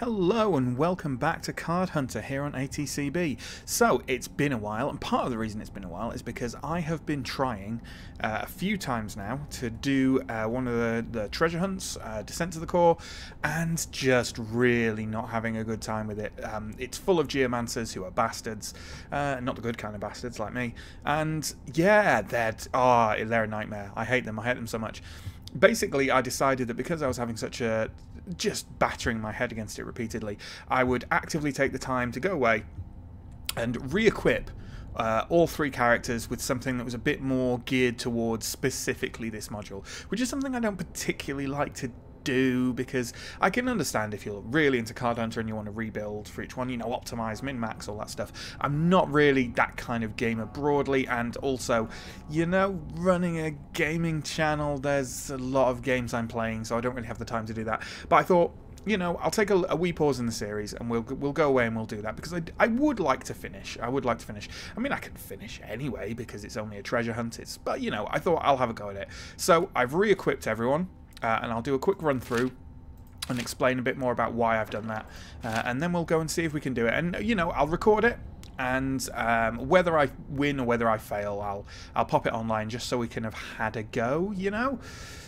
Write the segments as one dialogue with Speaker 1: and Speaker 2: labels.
Speaker 1: Hello and welcome back to Card Hunter here on ATCB. So it's been a while, and part of the reason it's been a while is because I have been trying a few times now to do one of the treasure hunts, Descent to the Core, and just really not having a good time with it. It's full of geomancers who are bastards, not the good kind of bastards like me, and yeah, they're a nightmare. I hate them so much. Basically, I decided that because I was having such a just battering my head against it repeatedly, I would actively take the time to go away and re-equip all three characters with something that was a bit more geared towards specifically this module, which is something I don't particularly like to do, because I can understand if you're really into Card Hunter and you want to rebuild for each one, you know, optimize, min-max, all that stuff. I'm not really that kind of gamer broadly, and also, you know, running a gaming channel, there's a lot of games I'm playing, so I don't really have the time to do that. But I thought, you know, I'll take a wee pause in the series and we'll go away and we'll do that, because I would like to finish. I would like to finish. I mean, I can finish anyway because it's only a treasure hunt. But, you know, I thought I'll have a go at it. So I've re-equipped everyone. And I'll do a quick run through and explain a bit more about why I've done that, and then we'll go and see if we can do it. And you know, I'll record it, and whether I win or whether I fail, I'll pop it online just so we can have had a go. You know,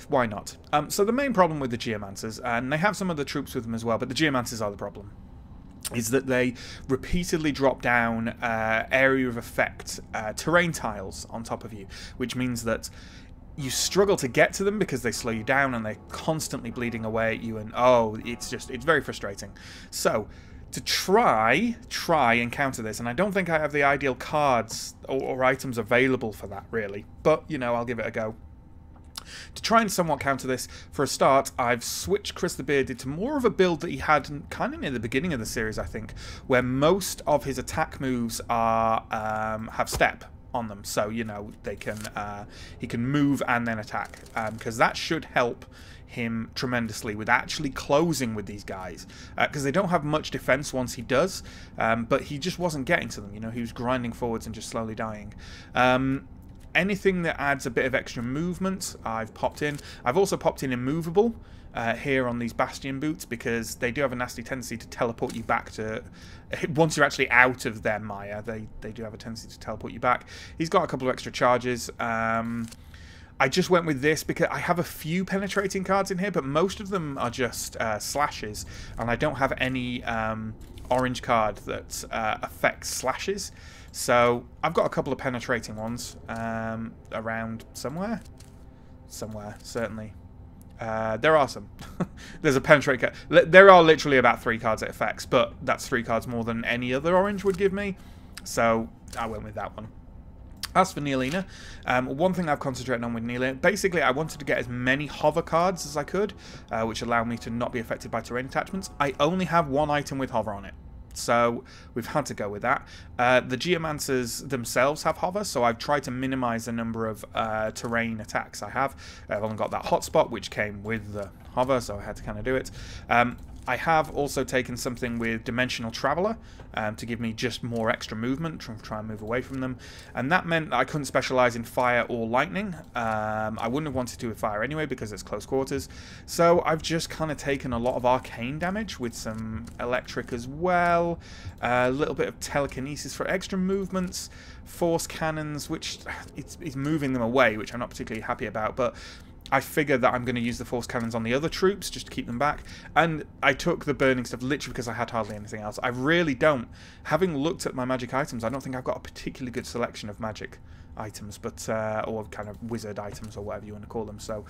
Speaker 1: why not? So the main problem with the geomancers, and they have some other troops with them as well, but the geomancers are the problem, is that they repeatedly drop down area of effect terrain tiles on top of you, which means that you struggle to get to them because they slow you down and they're constantly bleeding away at you, and it's very frustrating. So to try and counter this, and I don't think I have the ideal cards or items available for that really, but you know, I'll give it a go. To try and somewhat counter this, for a start, I've switched Chris the Bearded to more of a build that he had kind of near the beginning of the series, I think, where most of his attack moves are have step on them, so you know, they can he can move and then attack, because that should help him tremendously with actually closing with these guys, because they don't have much defense once he does, but he just wasn't getting to them. You know, he was grinding forwards and just slowly dying. Anything that adds a bit of extra movement, I've popped in. I've also popped in immovable here on these Bastion boots, because they do have a nasty tendency to teleport you back to... Once you're actually out of their mire, they do have a tendency to teleport you back. He's got a couple of extra charges. I just went with this because I have a few penetrating cards in here, but most of them are just slashes, and I don't have any orange card that affects slashes. So I've got a couple of penetrating ones around somewhere. Somewhere, certainly. There are some. There's a penetrate card. There are literally about 3 cards it affects, but that's 3 cards more than any other orange would give me. So I went with that one. As for Neelina, one thing I've concentrated on with Neelina, basically I wanted to get as many hover cards as I could, which allow me to not be affected by terrain attachments. I only have 1 item with hover on it, so we've had to go with that. The geomancers themselves have hover, so I've tried to minimize the number of terrain attacks I have. I've only got that hotspot, which came with the hover, so I had to kind of do it. I have also taken something with Dimensional Traveller to give me just more extra movement, to try and move away from them. And that meant I couldn't specialise in fire or lightning. I wouldn't have wanted to with fire anyway because it's close quarters. So I've just kind of taken a lot of arcane damage with some electric as well. A little bit of telekinesis for extra movements. Force cannons, which is moving them away, which I'm not particularly happy about. But I figured that I'm going to use the force cannons on the other troops just to keep them back. And I took the burning stuff literally because I had hardly anything else. I really don't. Having looked at my magic items, I don't think I've got a particularly good selection of magic items, but or kind of wizard items or whatever you want to call them. So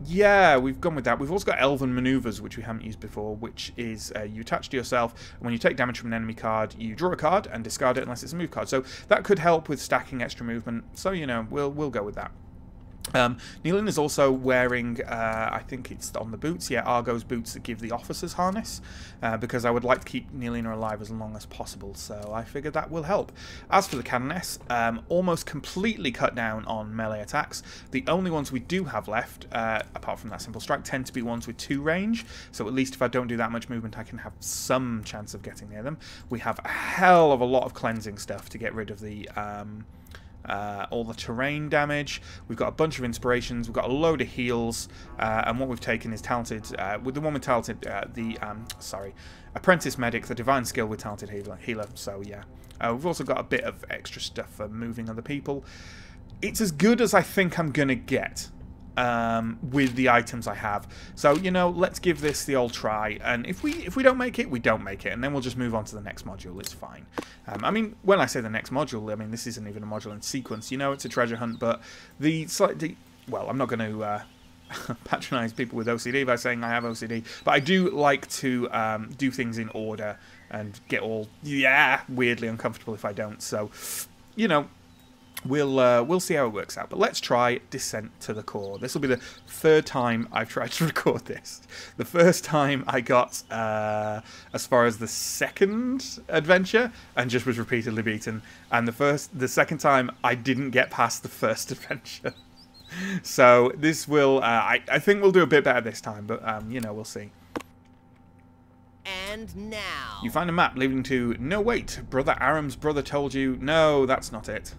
Speaker 1: yeah, we've gone with that. We've also got Elven Maneuvers, which we haven't used before, which is you attach to yourself, and when you take damage from an enemy card, you draw a card and discard it unless it's a move card. So that could help with stacking extra movement. So, you know, we'll go with that. Neelin is also wearing, I think it's on the boots, yeah, Argo's boots that give the officer's harness, because I would like to keep Neelina alive as long as possible, so I figured that will help. As for the Canoness, almost completely cut down on melee attacks. The only ones we do have left, apart from that simple strike, tend to be ones with 2 range, so at least if I don't do that much movement I can have some chance of getting near them. We have a hell of a lot of cleansing stuff to get rid of the all the terrain damage. We've got a bunch of inspirations. We've got a load of heals, and what we've taken is talented. With the one with talented, apprentice medic, the divine skill with talented healer. So yeah, we've also got a bit of extra stuff for moving other people. It's as good as I think I'm gonna get. With the items I have. So, you know, let's give this the old try, and if we don't make it, we don't make it, and then we'll just move on to the next module. It's fine. I mean, when I say the next module, I mean this isn't even a module in sequence. You know, it's a treasure hunt, but well, I'm not going to patronize people with OCD by saying I have OCD, but I do like to do things in order and get all weirdly uncomfortable if I don't. So, you know, we'll see how it works out. But let's try Descent to the Core. This will be the third time I've tried to record this. The first time I got as far as the second adventure and just was repeatedly beaten. And the second time I didn't get past the first adventure. So this will, I think we'll do a bit better this time. But, you know, we'll see.
Speaker 2: And now
Speaker 1: You find a map leading to... No, wait. Brother Aram's brother told you... No, that's not it.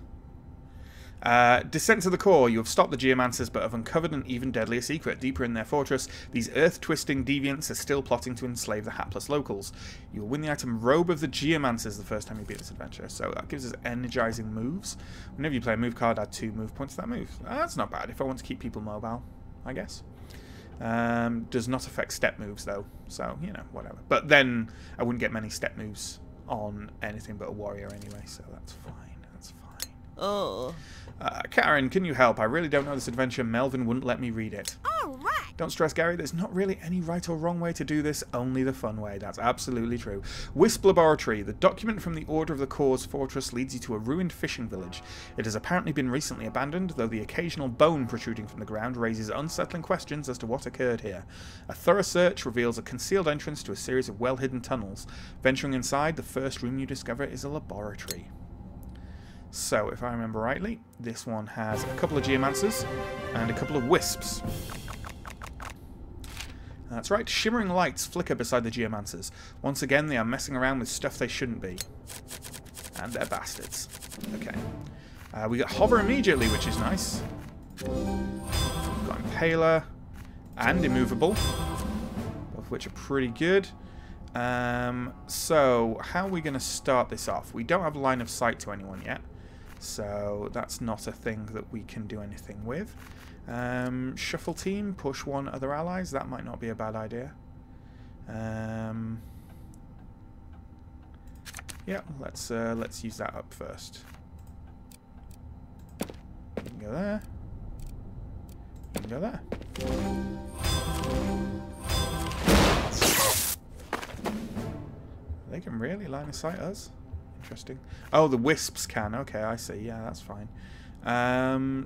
Speaker 1: Descent to the Core. You have stopped the Geomancers, but have uncovered an even deadlier secret. Deeper in their fortress, these earth-twisting deviants are still plotting to enslave the hapless locals. You will win the item Robe of the Geomancers the first time you beat this adventure. So that gives us energizing moves. Whenever you play a move card, add 2 move points to that move. That's not bad if I want to keep people mobile, I guess. Does not affect step moves, though. So, you know, whatever. But then I wouldn't get many step moves on anything but a warrior anyway, so that's fine. That's fine.
Speaker 2: Oh.
Speaker 1: Karen, can you help? I really don't know this adventure. Melvin wouldn't let me read it.
Speaker 2: All right.
Speaker 1: Don't stress, Gary. There's not really any right or wrong way to do this, only the fun way. That's absolutely true. Wisp Laboratory. The document from the Order of the Core's fortress leads you to a ruined fishing village. It has apparently been recently abandoned, though the occasional bone protruding from the ground raises unsettling questions as to what occurred here. A thorough search reveals a concealed entrance to a series of well-hidden tunnels. Venturing inside, the first room you discover is a laboratory. So, if I remember rightly, this one has a couple of Geomancers and a couple of Wisps. That's right, shimmering lights flicker beside the Geomancers. Once again, they are messing around with stuff they shouldn't be. And they're bastards. Okay. We got Hover immediately, which is nice. We've got Impaler and Immovable, both of which are pretty good. So, how are we going to start this off? We don't have a line of sight to anyone yet. So that's not a thing that we can do anything with. Shuffle team, push 1 other allies. That might not be a bad idea. Yeah, let's use that up first. You can go there. You can go there. They can really line of sight us. Interesting. Oh, the Wisps can. Okay, I see. Yeah, that's fine.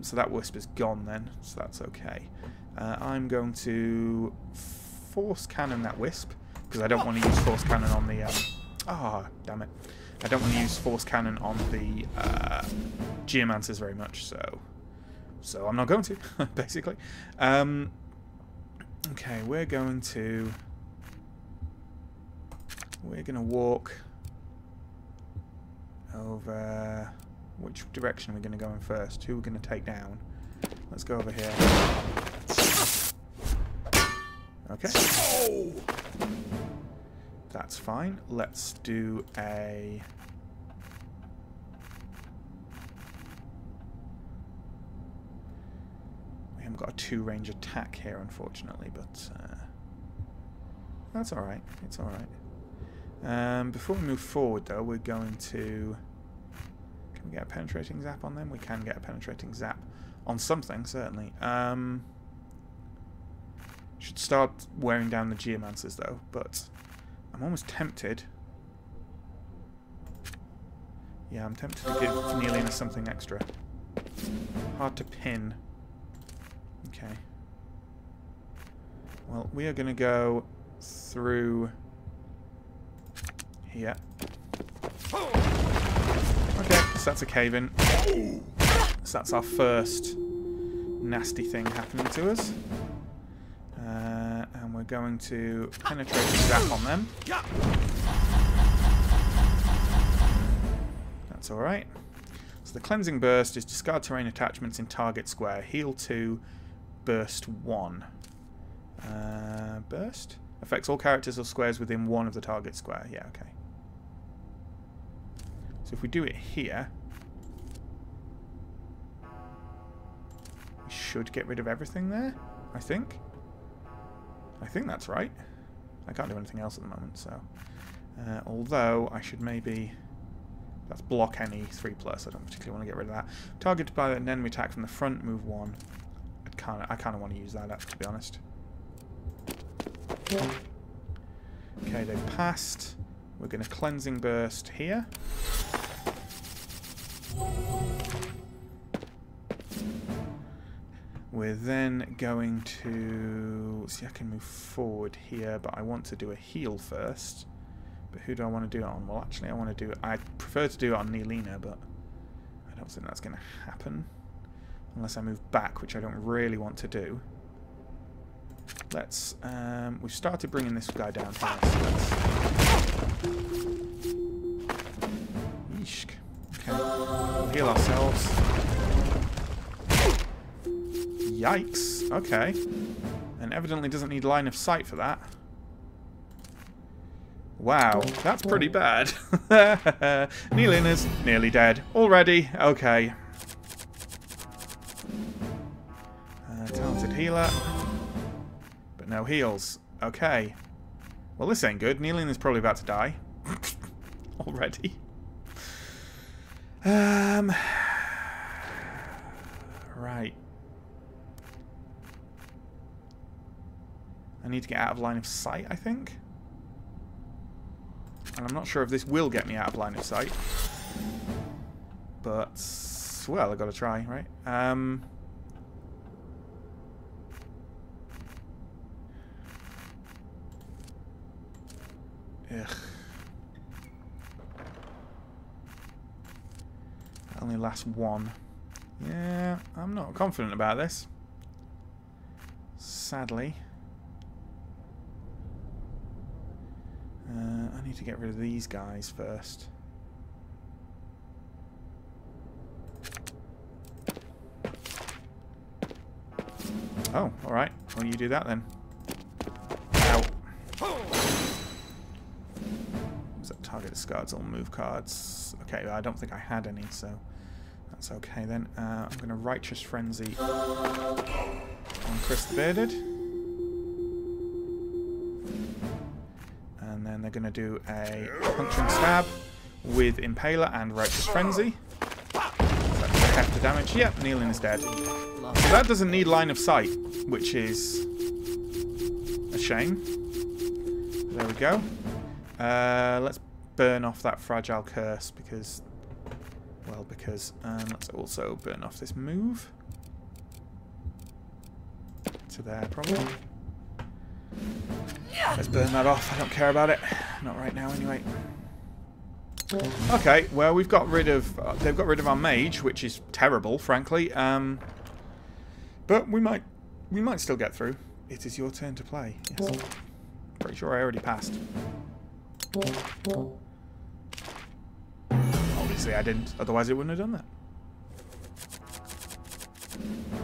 Speaker 1: So that Wisp is gone then, so that's okay. I'm going to force cannon that Wisp, because I don't want to use force cannon on the... damn it. I don't want to use force cannon on the Geomancers very much, so I'm not going to, basically. Okay, we're going to walk over... Which direction are we going to go in first? Who are we going to take down? Let's go over here. Okay. That's fine. Let's do a... We haven't got a 2-range attack here, unfortunately, but... that's alright. It's alright. Before we move forward, though, we're going to... Can we get a penetrating zap on them? We can get a penetrating zap on something, certainly. Should start wearing down the Geomancers, though, but I'm almost tempted. Yeah, I'm tempted to give Cornelius something extra. Hard to pin. Okay. Well, we are going to go through here. Okay, so that's a cave-in. So that's our first nasty thing happening to us. And we're going to penetrate the zap on them. That's alright. So the cleansing burst is discard terrain attachments in target square. Heal 2, burst 1. Burst? Affects all characters or squares within one of the target square. Yeah, okay. So if we do it here, we should get rid of everything there, I think. I think that's right. I can't do anything else at the moment, so... although, I should maybe... That's block any 3+. I don't particularly want to get rid of that. Targeted by an enemy attack from the front, move 1. I kind of want to use that up, to be honest. Okay, they've passed. We're going to cleansing burst here. We're then going to... See, I can move forward here, but I want to do a heal first. But who do I want to do it on? Well, actually, I prefer to do it on Neelina, but I don't think that's going to happen. Unless I move back, which I don't really want to do. Let's... we've started bringing this guy down here, so let's... Yeesh. Okay, we'll heal ourselves. Yikes. Okay. And evidently doesn't need line of sight for that. Wow, that's pretty bad. Neelina's nearly dead. Already? Okay. Talented healer. But no heals. Okay. Well, this ain't good. Neelina's probably about to die. Already. Right. I need to get out of line of sight, I think. And I'm not sure if this will get me out of line of sight. But, well, I've got to try, right? Ugh. Only lasts 1. Yeah, I'm not confident about this. Sadly. I need to get rid of these guys first. Oh, alright. Well, you do that then. Ow. Was that target discards all move cards? Okay, I don't think I had any, so that's okay then. I'm going to Righteous Frenzy on Chris the Bearded. And then they're going to do a Puncturing Stab with Impaler and Righteous Frenzy. So that's half the damage. Yep, Neelin is dead. So that doesn't need line of sight, which is a shame. There we go. Let's burn off that Fragile Curse because... Well, because... let's also burn off this move. To there, probably. Let's burn that off. I don't care about it. Not right now, anyway. Okay, well, we've got rid of... they've got rid of our mage, which is terrible, frankly. But we might still get through. It is your turn to play. Yes. Pretty sure I already passed. Obviously I didn't, otherwise it wouldn't have done that.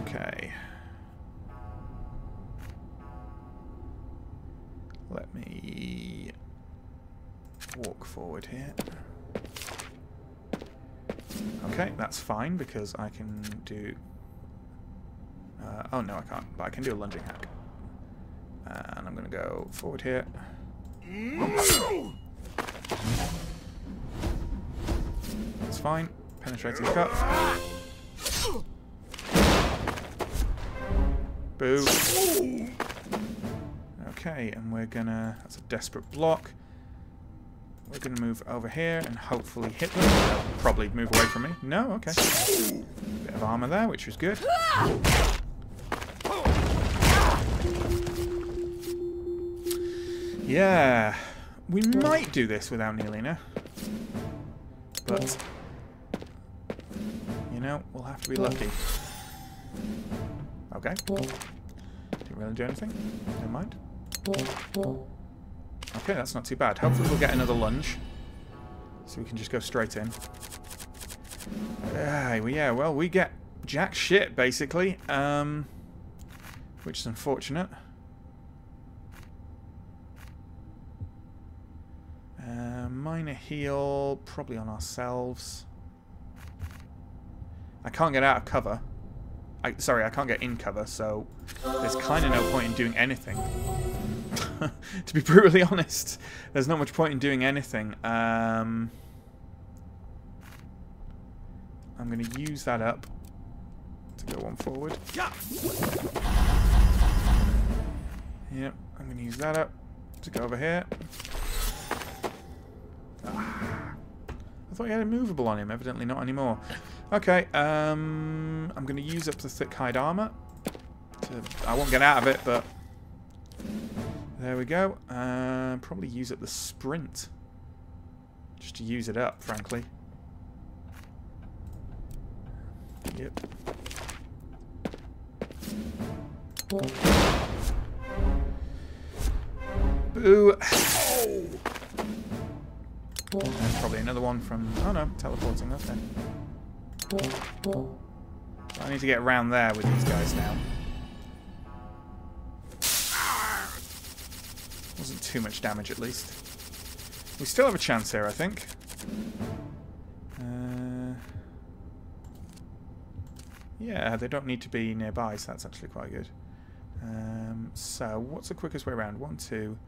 Speaker 1: Okay. Let me walk forward here. Okay, that's fine because I can do... oh no, I can't, but I can do a lunging hack. And I'm going to go forward here. That's fine. Penetrating cut. Boo. Okay, and we're gonna... That's a desperate block. We're gonna move over here and hopefully hit them. They'll probably move away from me. No? Okay. Bit of armor there, which was good. Yeah. We might do this without Neelina. But... you know, we'll have to be lucky. Okay. Didn't really do anything. Never mind. Okay, that's not too bad. Hopefully we'll get another lunge. So we can just go straight in. Yeah, well, we get jack shit, basically. Which is unfortunate. Minor heal, probably on ourselves. I can't get out of cover. Sorry, I can't get in cover, so there's kind of no point in doing anything. To be brutally honest, there's not much point in doing anything. I'm going to use that up to go one forward. Yep, I'm going to use that up to go over here. I thought he had a movable on him, evidently not anymore. Okay, I'm going to use up the thick hide armor. I won't get out of it, but there we go. Probably use up the sprint. Just to use it up, frankly. Yep. Boo! And probably another one from... Oh no, teleporting, okay. I need to get around there with these guys now. Wasn't too much damage at least. We still have a chance here, I think. Yeah, they don't need to be nearby, so that's actually quite good. So, what's the quickest way around? 1, 2,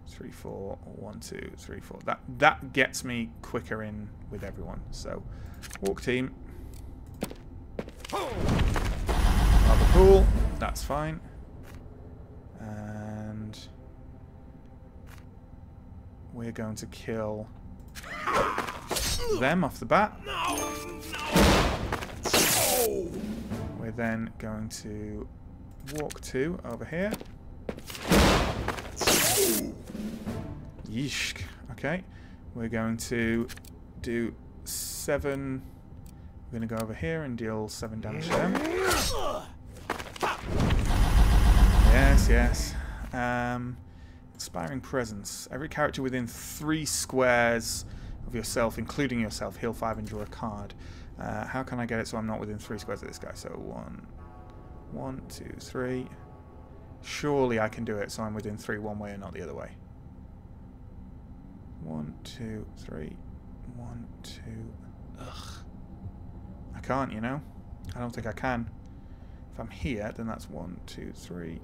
Speaker 1: 3, 4. 1, 2, 3, 4. That gets me quicker in with everyone. So, walk team. Rather cool. That's fine. And we're going to kill them off the bat. We're then going to walk 2 over here. Yeesh. Okay. We're going to do 7. We're going to go over here and deal 7 damage to them. Yes, yes. Inspiring Presence. Every character within 3 squares of yourself, including yourself, heal 5 and draw a card. How can I get it so I'm not within 3 squares of this guy? So 1, 2, 3. Surely I can do it so I'm within 3 one way and not the other way. 1, 2, 3. 1, 2. Ugh. I can't, you know? I don't think I can. If I'm here, then that's 1, 2, 3.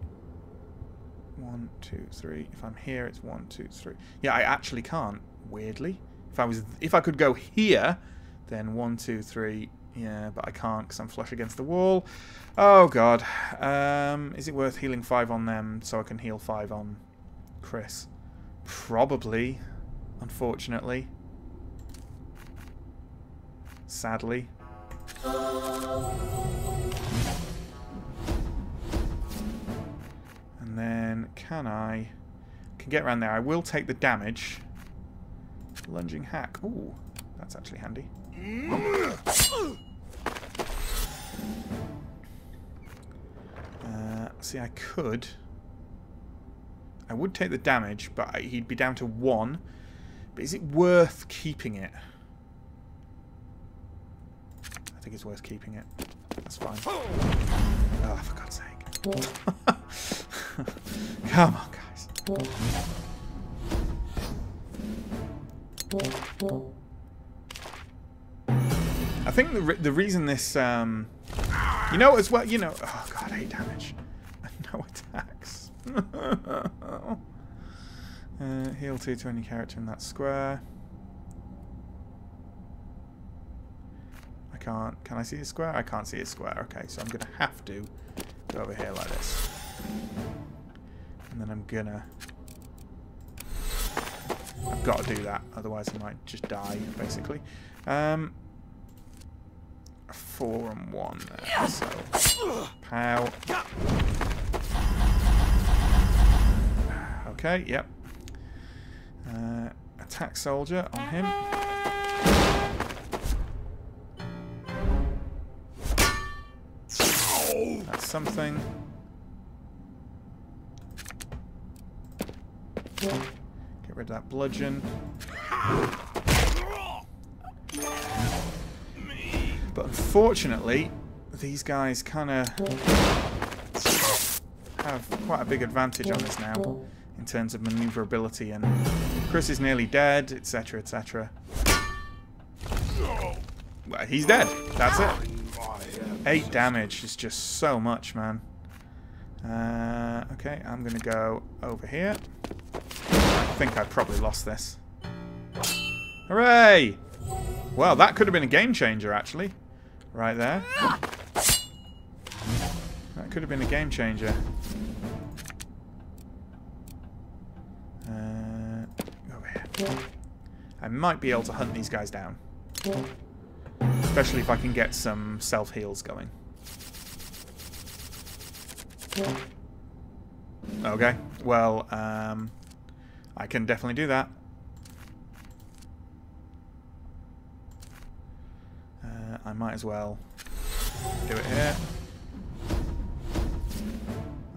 Speaker 1: 1, 2, 3. If I'm here, it's 1, 2, 3. Yeah, I actually can't. Weirdly, if I could go here, then 1, 2, 3. Yeah, but I can't because I'm flush against the wall. Oh god. Is it worth healing 5 on them so I can heal 5 on Chris? Probably. Unfortunately. Sadly. And then can get around there. I will take the damage. Lunging hack. Ooh, that's actually handy. See, I would take the damage, but he'd be down to 1. But is it worth keeping it? I think it's worth keeping it. That's fine. Oh, for God's sake. Come on, guys. I think the reason this, you know, as well, you know, oh god, 8 damage and no attacks. Heal 2 to any character in that square. I can't. Can I see a square? I can't see a square. Okay, so I'm gonna have to go over here like this, and then I'm gonna. I've got to do that, otherwise I might just die, basically. 4 and 1 there, so pow. Okay, yep. Attack soldier on him. That's something. Get rid of that bludgeon. But unfortunately, these guys kind of have quite a big advantage on us now in terms of maneuverability, and Chris is nearly dead, etc, etc. Well, he's dead. That's it. 8 damage is just so much, man. Okay, I'm going to go over here. I think I probably lost this. Hooray! Well, that could have been a game changer, actually. Right there. That could have been a game changer. Over here. I might be able to hunt these guys down. Especially if I can get some self-heals going. Okay, well, I can definitely do that. I might as well do it here.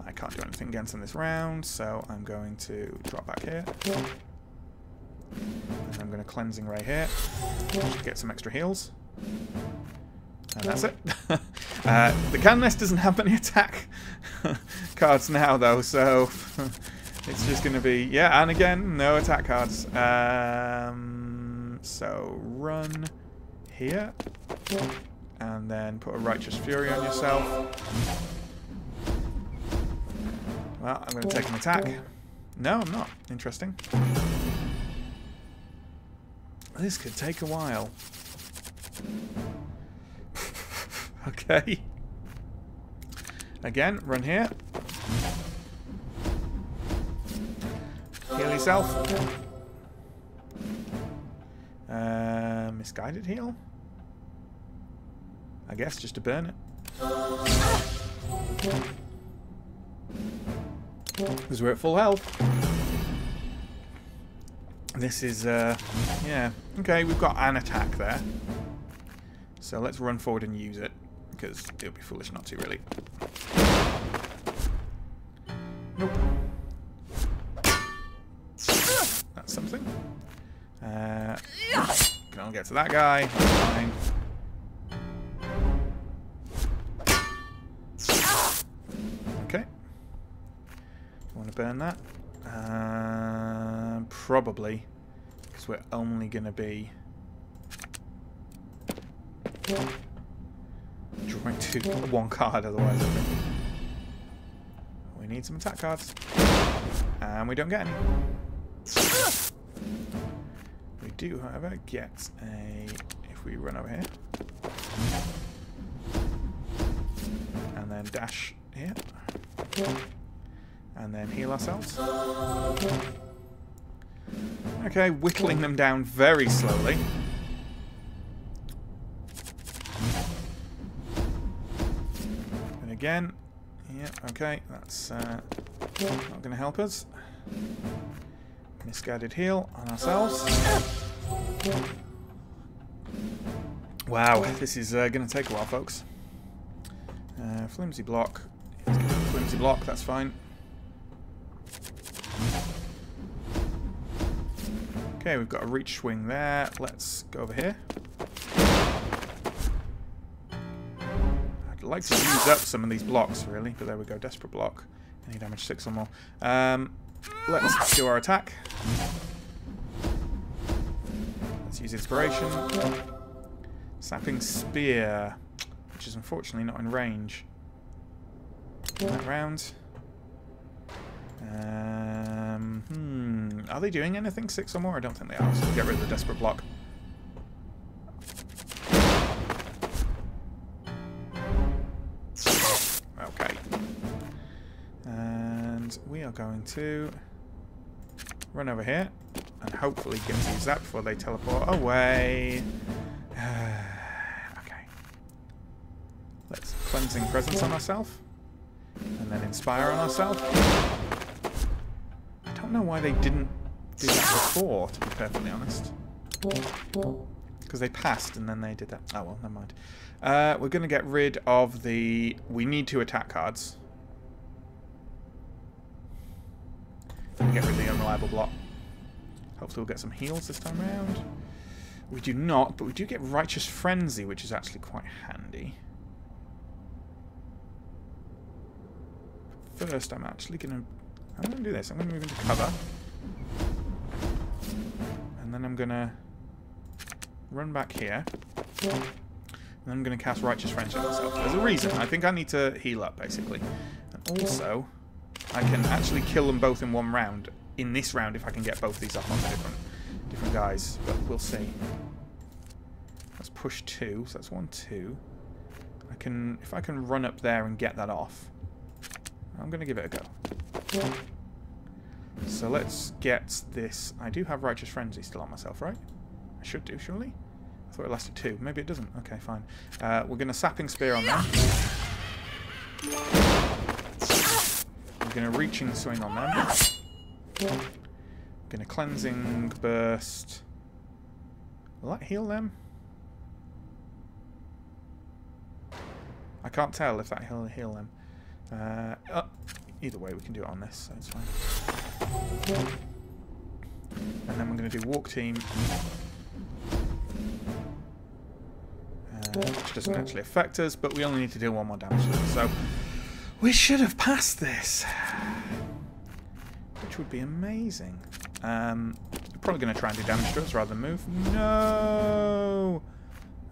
Speaker 1: I can't do anything against them this round, so I'm going to drop back here. And I'm going to cleansing ray here to get some extra heals. And that's it. The cannon nest doesn't have any attack cards now, though, so it's just going to be... Yeah, and again, no attack cards. So run here. And then put a Righteous Fury on yourself. Well, I'm going to take an attack. No, I'm not. Interesting. This could take a while. Okay. Again, run here. Heal yourself. Misguided heal? I guess just to burn it. Because we're at full health. This is, yeah. Okay, we've got an attack there. So let's run forward and use it. Because it would be foolish not to, really. Nope. That's something. Can only get to that guy. Fine. Okay. Want to burn that? Probably. Because we're only going to be... drawing one card otherwise, I think. We need some attack cards. And we don't get any. We do, however, get a... if we run over here. And then dash here. And then heal ourselves. Okay, whittling them down very slowly. And again, yeah, okay, that's not going to help us. Misguided heal on ourselves. Wow, this is going to take a while, folks. Flimsy block. Flimsy block, that's fine. Okay, we've got a reach swing there. Let's go over here. I'd like to use up some of these blocks, really, but there we go. Desperate block. Any damage 6 or more. Let's do our attack. Let's use inspiration. Sapping spear, which is unfortunately not in range. That round. Are they doing anything 6 or more? I don't think they are, so we'll get rid of the desperate block. Okay. And we are going to run over here and hopefully get to use that before they teleport away. Okay. Let's cleansing presence on ourselves. And then inspire on ourselves. I don't know why they didn't do that before, to be perfectly honest. Because they passed and then they did that. Oh well, never mind. We're going to get rid of the... we need 2 attack cards. And get rid of the unreliable block. Hopefully we'll get some heals this time around. We do not, but we do get Righteous Frenzy, which is actually quite handy. First, I'm going to do this. I'm going to move into cover. And then I'm going to run back here. And then I'm going to cast Righteous Frenzy on myself. There's a reason. I think I need to heal up, basically. And also, I can actually kill them both in one round. In this round, if I can get both these up on different guys. But we'll see. Let's push 2. So that's 1, 2. If I can run up there and get that off, I'm going to give it a go. So let's get this. I do have Righteous Frenzy still on myself, right? I should do, surely? I thought it lasted 2. Maybe it doesn't. Okay, fine. We're going to Sapping Spear on them. We're going to Reaching Swing on them. Going to Cleansing Burst. Will that heal them? I can't tell if that will heal them. Either way, we can do it on this, so it's fine. And then we're going to do Walk Team. Which doesn't actually affect us, but we only need to deal 1 more damage to them. So, we should have passed this. Which would be amazing. We're probably going to try and do damage to us rather than move. No!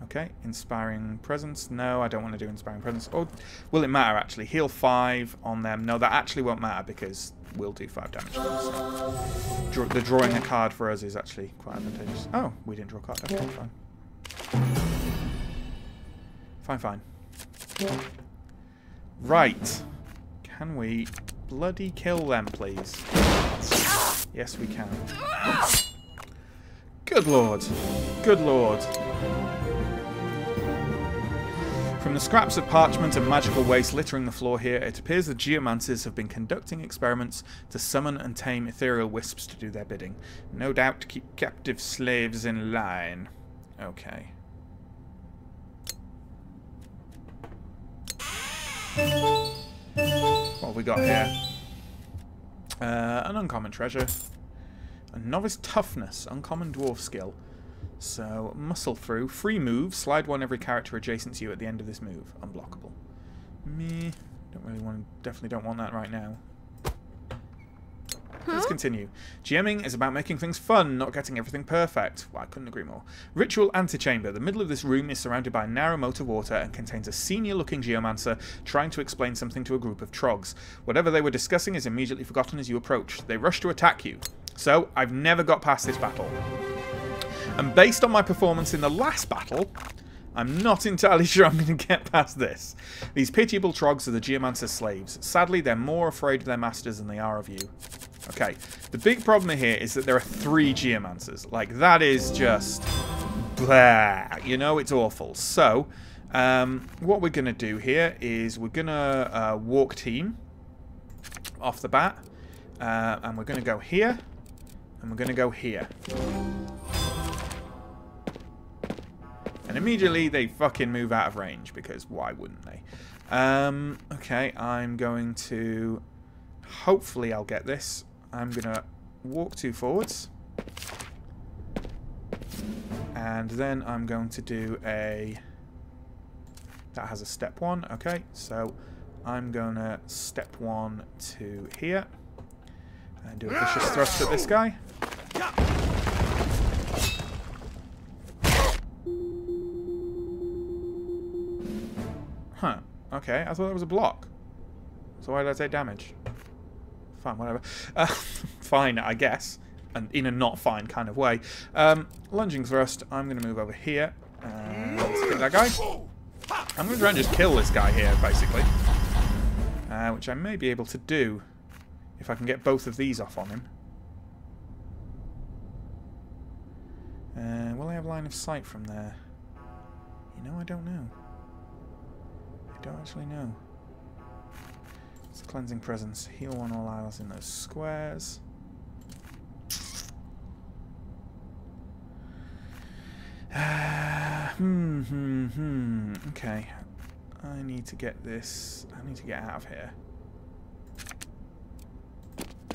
Speaker 1: Okay, Inspiring Presence. No, I don't want to do Inspiring Presence. Oh, will it matter, actually? Heal 5 on them. No, that actually won't matter because we'll do 5 damage to them. So. The drawing a card for us is actually quite advantageous. Oh, we didn't draw a card. Okay, fine. Fine. Right. Can we bloody kill them, please? Yes, we can. Good lord. Good lord. From the scraps of parchment and magical waste littering the floor here, it appears the geomancers have been conducting experiments to summon and tame ethereal wisps to do their bidding. No doubt to keep captive slaves in line. Okay. What have we got here? An uncommon treasure. A novice toughness, uncommon dwarf skill. So, muscle through, free move, slide 1 every character adjacent to you at the end of this move. Unblockable. Me, definitely don't want that right now. Let's continue. GMing is about making things fun, not getting everything perfect. Well, I couldn't agree more. Ritual Antechamber. The middle of this room is surrounded by a narrow moat of water and contains a senior-looking geomancer trying to explain something to a group of trogs. Whatever they were discussing is immediately forgotten as you approach. They rush to attack you. So, I've never got past this battle. And based on my performance in the last battle, I'm not entirely sure I'm going to get past this. These pitiable trogs are the Geomancer's slaves. Sadly, they're more afraid of their masters than they are of you. Okay, the big problem here is that there are 3 Geomancers. Like, that is just... blah. You know, it's awful. So, what we're going to do here is we're going to walk team off the bat. And we're going to go here. And we're going to go here. And immediately they fucking move out of range, because why wouldn't they? Okay, I'm going to... Hopefully I'll get this. I'm going to walk 2 forwards. And then I'm going to do a... That has a step 1. Okay, so I'm going to step 1 to here. And do a vicious thrust at this guy. Huh. Okay, I thought that was a block. So why did I take damage? Fine, whatever. Fine, I guess. And in a not fine kind of way. Lunging thrust. I'm going to move over here. And hit that guy. I'm going to try and just kill this guy here, basically. Which I may be able to do. If I can get both of these off on him. Will I have line of sight from there? You know, I don't know. I don't actually know. It's Cleansing Presence. Heal 1 all allies in those squares. Okay. I need to get this... I need to get out of here.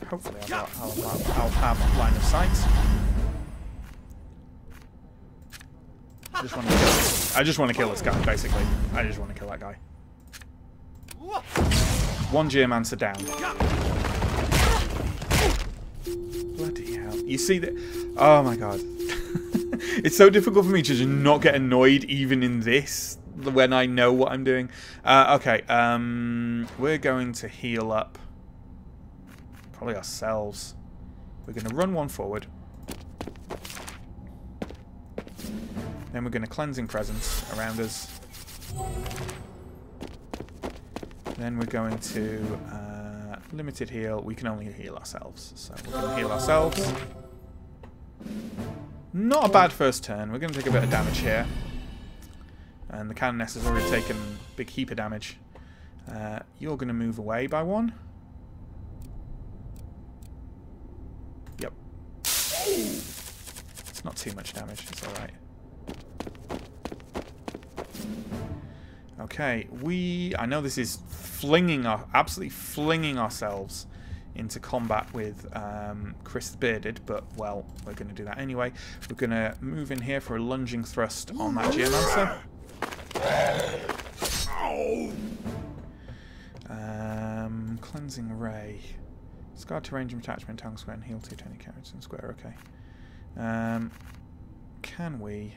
Speaker 1: Hopefully I'll have line of sight. I just want to kill this guy, basically. I just want to kill that guy. One Geomancer down. Bloody hell. You see that? Oh my god. It's so difficult for me to just not get annoyed even in this when I know what I'm doing. Okay, we're going to heal up probably ourselves. We're going to run one forward. Then we're going to Cleansing Presence around us. Then we're going to Limited Heal. We can only heal ourselves. So we're going to heal ourselves. Not a bad first turn. We're going to take a bit of damage here. And the Canoness has already taken a big heap of damage. You're going to move away by one. Yep. It's not too much damage. It's alright. Okay, I know this is absolutely flinging ourselves into combat with Chris the Bearded, but, well, we're going to do that anyway. We're going to move in here for a lunging thrust on that Geomancer. Cleansing Ray. Scarred to range of attachment, tongue square, and heal 220 carrots and square, okay. Can we...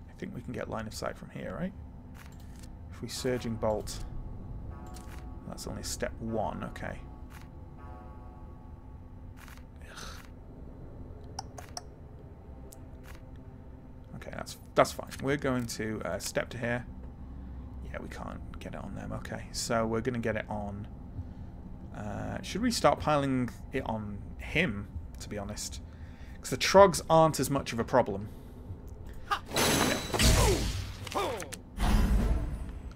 Speaker 1: I think we can get line of sight from here, right? If we Surging Bolt... That's only step 1, okay. Ugh. Okay, that's fine. We're going to step to here. Yeah, we can't get it on them. Okay, so we're going to get it on... should we start piling it on him, to be honest? Because the Trogs aren't as much of a problem. Yeah.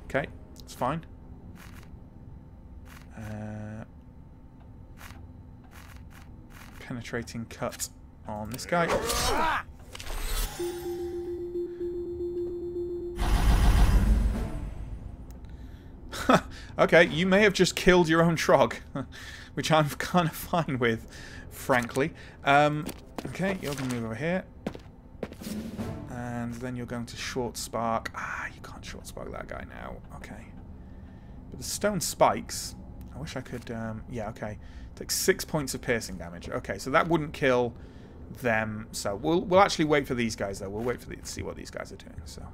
Speaker 1: Okay, it's fine. Penetrating cut on this guy. Okay, you may have just killed your own Trog, which I'm kind of fine with, frankly. Okay, you're going to move over here. And then you're going to Short Spark. Ah, you can't Short Spark that guy now. Okay. But the Stone Spikes... I wish I could... yeah, okay. Takes 6 points of piercing damage. Okay, so that wouldn't kill them. So we'll actually wait for these guys, though. We'll wait for to see what these guys are doing. So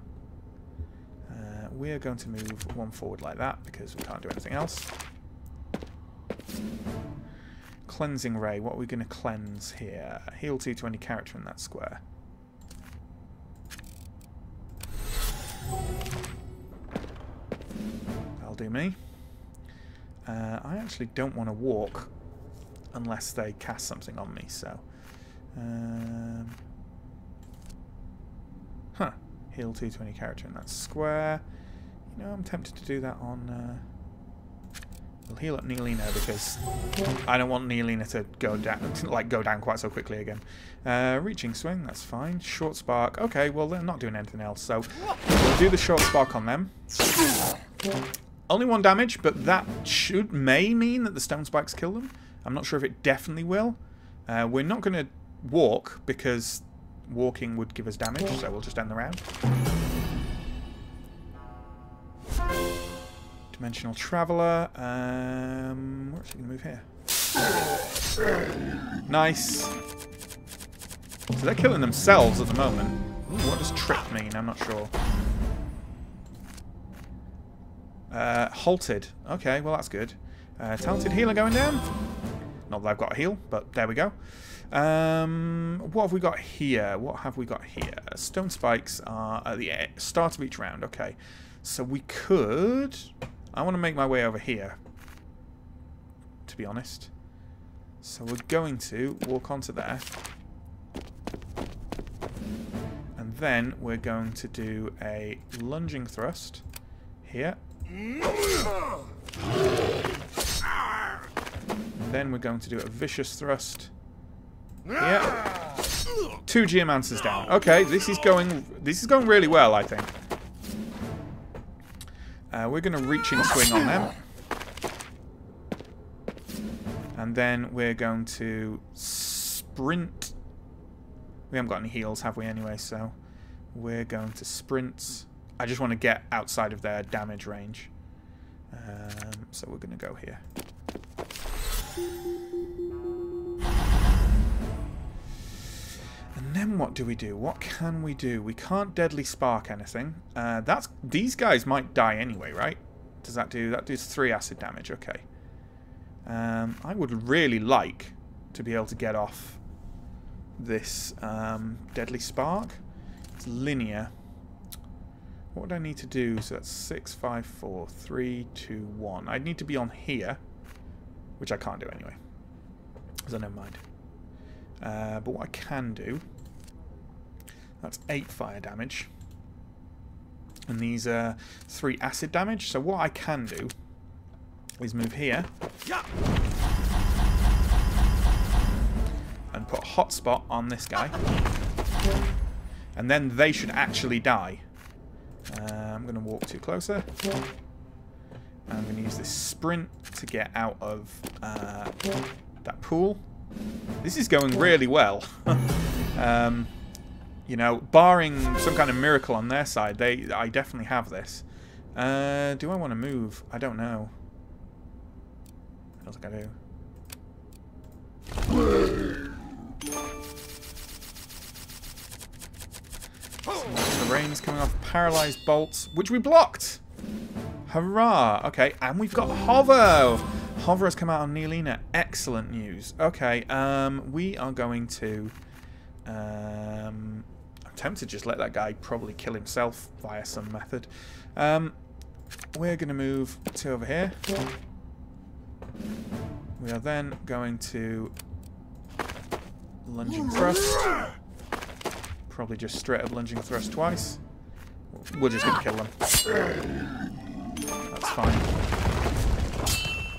Speaker 1: we're going to move one forward like that because we can't do anything else. Cleansing Ray. What are we going to cleanse here? Heal 2 to any character in that square. That'll do me. I actually don't want to walk unless they cast something on me, so... Heal 2 to any character in that square. You know, I'm tempted to do that on... We'll heal up Neelina because I don't want Neelina to go down quite so quickly again. Reaching Swing, that's fine. Short Spark, okay, well they're not doing anything else, so we'll do the Short Spark on them. Only 1 damage, but that may mean that the Stone Spikes kill them. I'm not sure if it definitely will. We're not going to walk because walking would give us damage, so we'll just end the round. Dimensional Traveller. We're actually going to move here. Nice. So they're killing themselves at the moment. Ooh, what does trip mean? I'm not sure. Halted. Okay, well that's good. Talented Healer going down. Not that I've got a heal, but there we go. What have we got here? What have we got here? Stone Spikes are at the start of each round. Okay, so we could... I want to make my way over here, to be honest. So we're going to walk onto there. And then we're going to do a lunging thrust here. Then we're going to do a vicious thrust here. 2 Geomancers down. Okay, this is going really well, I think. We're going to Reaching Swing on them. And then we're going to sprint We haven't got any heals, have we, anyway? So we're going to sprint. I just want to get outside of their damage range. So we're going to go here. And then what do we do? What can we do? We can't deadly spark anything. These guys might die anyway, right? Does that do? That does 3 acid damage. Okay. I would really like to be able to get off this deadly spark. It's linear. What would I need to do? So that's 6, 5, 4, 3, 2, 1. I'd need to be on here, which I can't do anyway. So never mind. But what I can do, that's 8 fire damage. And these are 3 acid damage. So what I can do is move here. And put a hotspot on this guy. And then they should actually die. I'm going to walk too closer. I'm going to use this sprint to get out of that pool. This is going really well. You know, barring some kind of miracle on their side, I definitely have this. Do I want to move? I don't know. I don't think I do. So the rain is coming off. Paralyzed bolts, which we blocked. Hurrah! Okay, and we've got Hover. Hover has come out on Neolina. Excellent news. Okay, we are going to. I'm tempted to just let that guy probably kill himself via some method. We're going to move to over here. We are then going to lunging thrust. Probably just straight up lunging thrust twice. We're just going to kill them. That's fine.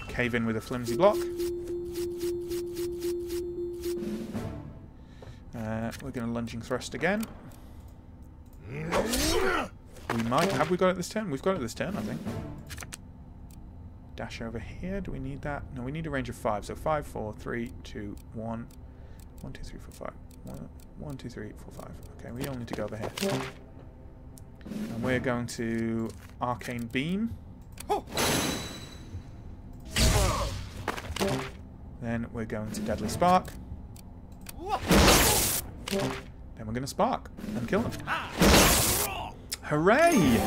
Speaker 1: Cave in with a flimsy block. We're going to lunging thrust again. We might. Have we got it this turn? We've got it this turn, I think. Dash over here. Do we need that? No, we need a range of 5. So 5, 4, 3, 2, 1. 1, 2, 3, 4, 5. 1, 2, 3, 4, 5. Okay, we all need to go over here. And we're going to Arcane Beam. Then we're going to Deadly Spark. Then we're going to Spark and kill them. Hooray!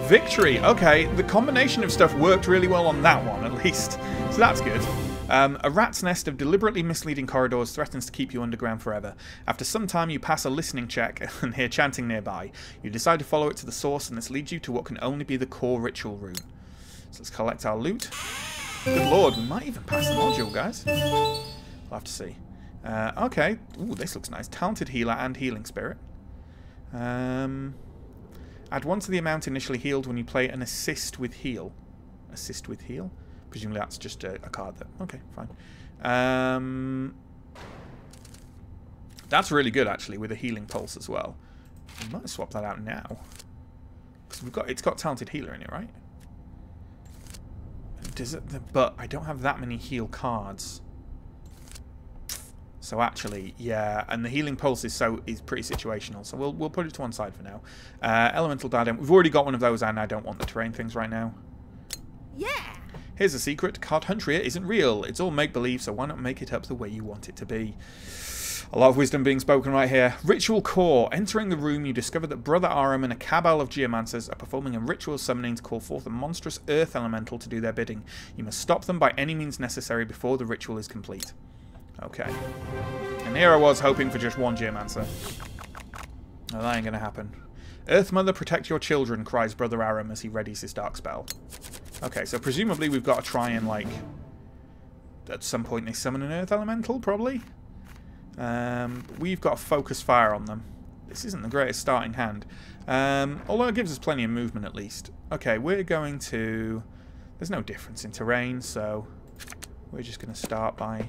Speaker 1: Victory! Okay, the combination of stuff worked really well on that one, at least. So that's good. A rat's nest of deliberately misleading corridors threatens to keep you underground forever. After some time, you pass a listening check and hear chanting nearby. You decide to follow it to the source, and this leads you to what can only be the core ritual room. So let's collect our loot. Good lord, we might even pass the module, guys. We'll have to see. Okay. Ooh, this looks nice. Talented healer and healing spirit. Add 1 to the amount initially healed when you play an assist with heal. Assist with heal? Presumably that's just a card that... Okay, fine. That's really good, actually, with a healing pulse as well. We might swap that out now. Because it's got talented healer in it, right? Does it? But I don't have that many heal cards. So actually, yeah, and the healing pulse is pretty situational. So we'll put it to one side for now. Elemental diadem. We've already got one of those, and I don't want the terrain things right now.
Speaker 2: Yeah.
Speaker 1: Here's a secret. Carhuntria isn't real. It's all make-believe, so why not make it up the way you want it to be? A lot of wisdom being spoken right here. Ritual core. Entering the room, you discover that Brother Aram and a cabal of geomancers are performing a ritual summoning to call forth a monstrous earth elemental to do their bidding. You must stop them by any means necessary before the ritual is complete. Okay. And here I was hoping for just one geomancer. No, that ain't gonna happen. Earth Mother, protect your children, cries Brother Aram as he readies his dark spell. Okay, so presumably we've got to try and, like, at some point they summon an earth elemental, probably. We've got to focus fire on them. This isn't the greatest starting hand. Although it gives us plenty of movement at least. Okay, we're going to... There's no difference in terrain, so we're just going to start by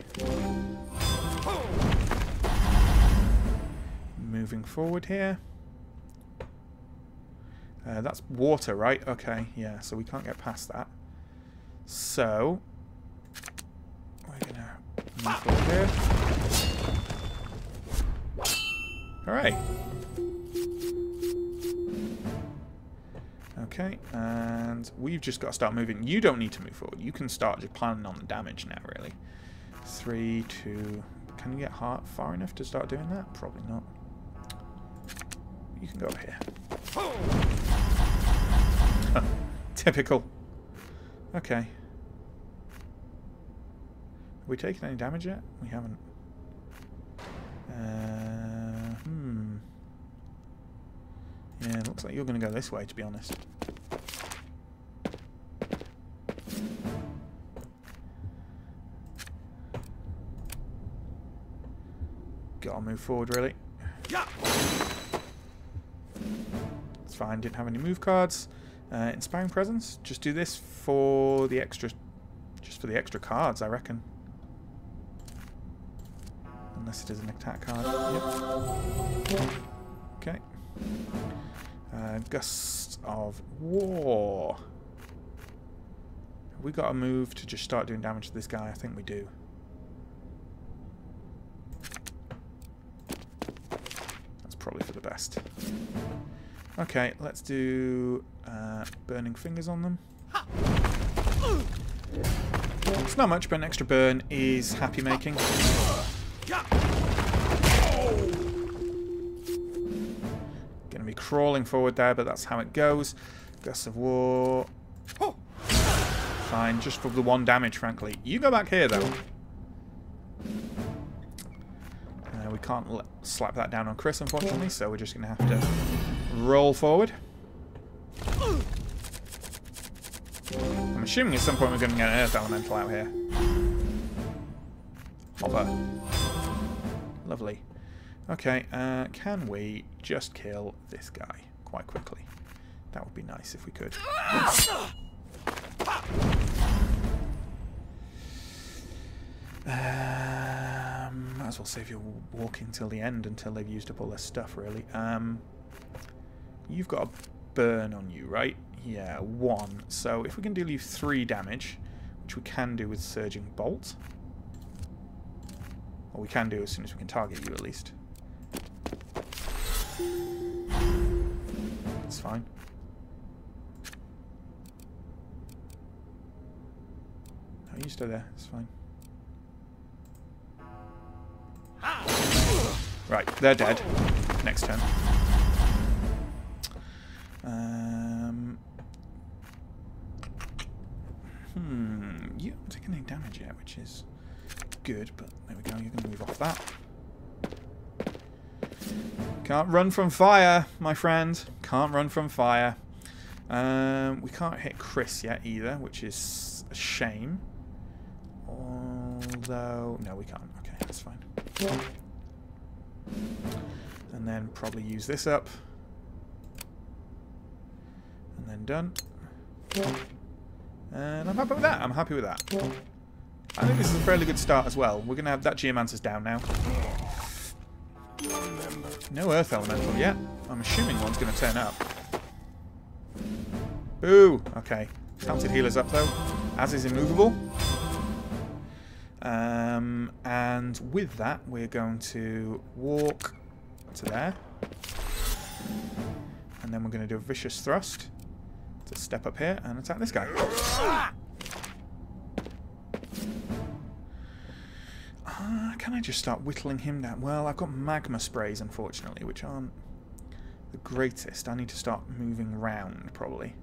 Speaker 1: moving forward here. That's water, right? Okay, yeah, so we can't get past that. So we're going to move forward here. Hooray. Okay, and we've just got to start moving. You don't need to move forward. You can start just planning on the damage now, really. 3, 2... Can you get far enough to start doing that? Probably not. You can go over here. Typical. Okay. Have we taken any damage yet? We haven't. Yeah, it looks like you're going to go this way, to be honest. Gotta move forward, really. Yeah. It's fine. Didn't have any move cards. Inspiring Presence. Just do this for the extra, just for the extra cards, I reckon. Unless it is an attack card. Yep. Okay. Gust of War. Have we got a move to just start doing damage to this guy? I think we do. That's probably for the best. Okay, let's do Burning Fingers on them. It's not much, but an extra burn is happy making. Gonna be crawling forward there, but that's how it goes. Gust of War. Fine, just for the 1 damage, frankly. You go back here, though. We can't slap that down on Chris, unfortunately, so we're just gonna have to roll forward. I'm assuming at some point we're going to get an Earth Elemental out here. Hover. Lovely. Okay, can we just kill this guy quite quickly? That would be nice if we could. Might as well save your walking till the end until they've used up all their stuff, really. You've got a burn on you, right? Yeah, 1. So if we can deal you 3 damage, which we can do with Surging Bolt. Or we can do as soon as we can target you, at least. It's fine. No, you stay there. It's fine. Right, they're dead. Next turn. You haven't taken any damage yet, which is good, but there we go, you're going to move off that. Can't run from fire, my friend. Can't run from fire. We can't hit Chris yet either, which is a shame. Although... No, we can't. Okay, that's fine. And then probably use this up. And then done. And I'm happy with that. I'm happy with that. I think this is a fairly good start as well. We're going to have that Geomancer's down now. No Earth Elemental yet. I'm assuming one's going to turn up. Boo! Okay. Talented Healer's up though. As is Immovable. And with that, we're going to walk to there. And then we're going to do a Vicious Thrust to step up here and attack this guy. Can I just start whittling him down? Well, I've got Magma Sprays, unfortunately, which aren't the greatest. I need to start moving round, probably.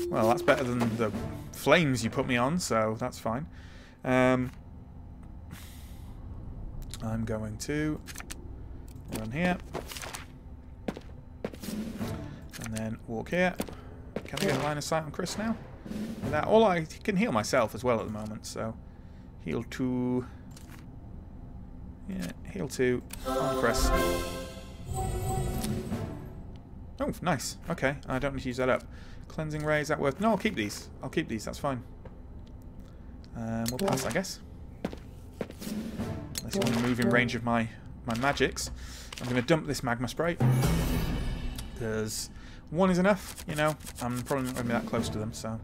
Speaker 1: Well, that's better than the flames you put me on, so that's fine. I'm going to run here. And then walk here. Can I get a line of sight on Chris now? With that, I can heal myself as well at the moment, so heal 2. Yeah, heal 2 on Chris. Oh, nice. Okay, I don't need to use that up. Cleansing Ray, is that worth... No, I'll keep these. I'll keep these, that's fine. We'll pass, I guess. Unless you want to move in range of my magics. I'm going to dump this Magma Spray. Because 1 is enough, you know. I'm probably not going to be that close to them, so...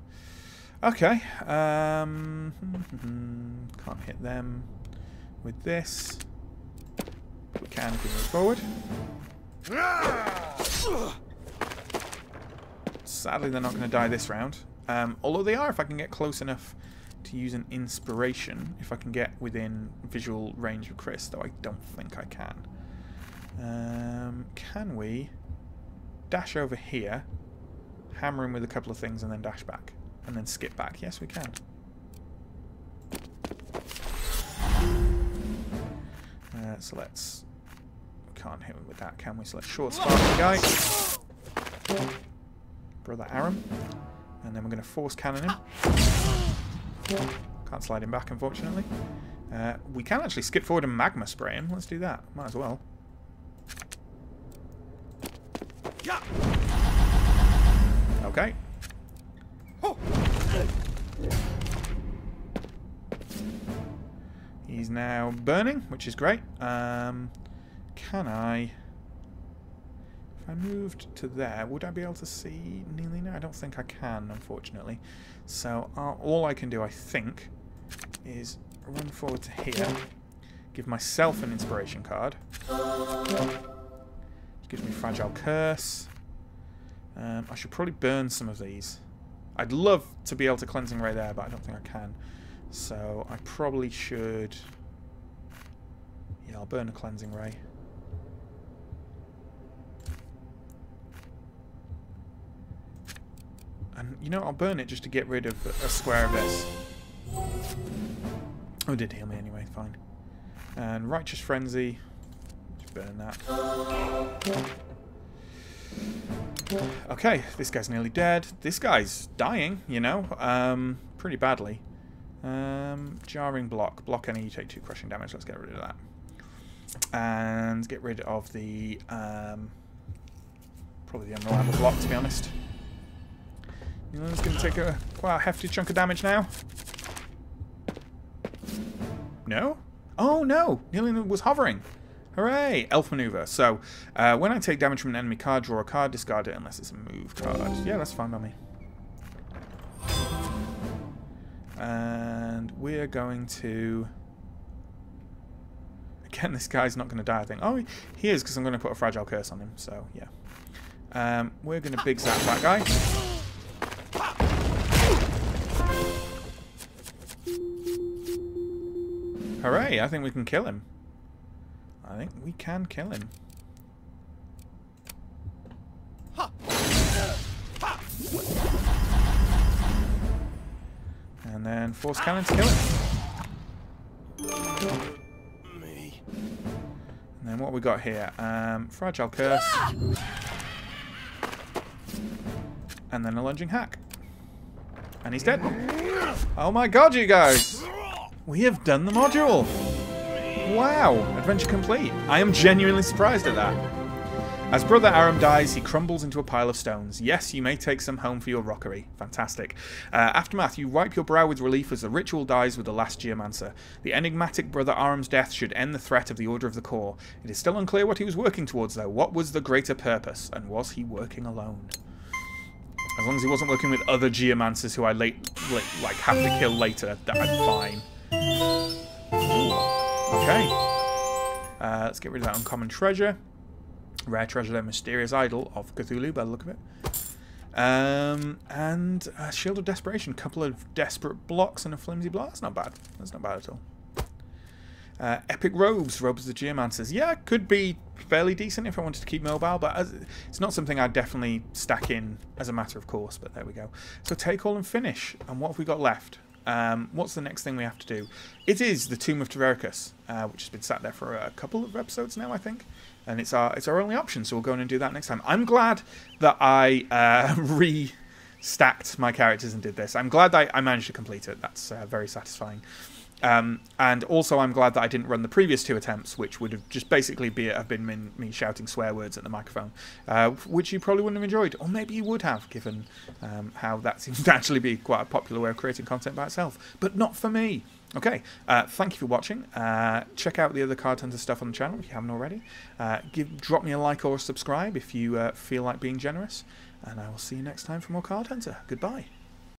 Speaker 1: Okay. Can't hit them with this. We can if we move forward. Sadly, they're not going to die this round. Although they are if I can get close enough to use an inspiration. If I can get within visual range of Chris, though I don't think I can. Can we dash over here, hammer him with a couple of things, and then dash back? And then skip back? Yes, we can. So let's... We can't hit him with that, can we? So let's short spark the guy. Brother Aram. And then we're going to force cannon him. Can't slide him back, unfortunately. We can actually skip forward and magma spray him. Let's do that. Might as well. Okay. He's now burning, which is great. Can I... If I moved to there, would I be able to see Neely now? I don't think I can, unfortunately. So all I can do, I think, is run forward to here, give myself an inspiration card. Gives me Fragile Curse. I should probably burn some of these. I'd love to be able to Cleansing Ray there, but I don't think I can. So I probably should... Yeah, I'll burn a Cleansing Ray. And, you know, I'll burn it just to get rid of a square of this. Oh, it did heal me anyway, fine. And Righteous Frenzy. Just burn that. Okay, this guy's nearly dead. This guy's dying, you know, pretty badly. Jarring block. Block any, you take 2 crushing damage. Let's get rid of that. And get rid of the, probably the unreliable block, to be honest. He's going to take quite a hefty chunk of damage now. No? Oh, no! Nearly was hovering. Hooray! Elf maneuver. So, when I take damage from an enemy card, draw a card, discard it unless it's a move card. Yeah, that's fine by me. And we're going to... Again, this guy's not going to die, I think. Oh, he is, because I'm going to put a Fragile Curse on him. So, yeah. We're going to Big Zap that guy. Hooray, I think we can kill him. I think we can kill him. And then Force Cannon to kill him. And then what have we got here? Fragile Curse. And then a Lunging Hack. And he's dead. Oh my god, you guys! We have done the module! Wow, adventure complete. I am genuinely surprised at that. As Brother Aram dies, he crumbles into a pile of stones. Yes, you may take some home for your rockery. Fantastic. Aftermath, you wipe your brow with relief as the ritual dies with the last Geomancer. The enigmatic Brother Aram's death should end the threat of the Order of the Core. It is still unclear what he was working towards, though. What was the greater purpose? And was he working alone? As long as he wasn't working with other Geomancers who I have to kill later, I'm fine. Ooh. Okay. Let's get rid of that uncommon treasure. Rare treasure, the mysterious idol of Cthulhu, by the look of it. And a Shield of Desperation, couple of desperate blocks and a flimsy block. That's not bad. That's not bad at all. Epic robes, robes of the Geomancers. Yeah, could be fairly decent if I wanted to keep mobile, but it's not something I'd definitely stack in as a matter of course. But there we go. So take all and finish. And what have we got left? What's the next thing we have to do? It is the Tomb of Tevericus, which has been sat there for a couple of episodes now, I think. And it's our only option, so we'll go in and do that next time. I'm glad that I re-stacked my characters and did this. I'm glad that I managed to complete it. That's very satisfying. And also I'm glad that I didn't run the previous 2 attempts, which would have just basically been me shouting swear words at the microphone, which you probably wouldn't have enjoyed. Or maybe you would have, given how that seems to actually be quite a popular way of creating content by itself. But not for me. Okay, thank you for watching. Check out the other Card Hunter stuff on the channel if you haven't already. Drop me a like or a subscribe if you feel like being generous. And I will see you next time for more Card Hunter. Goodbye.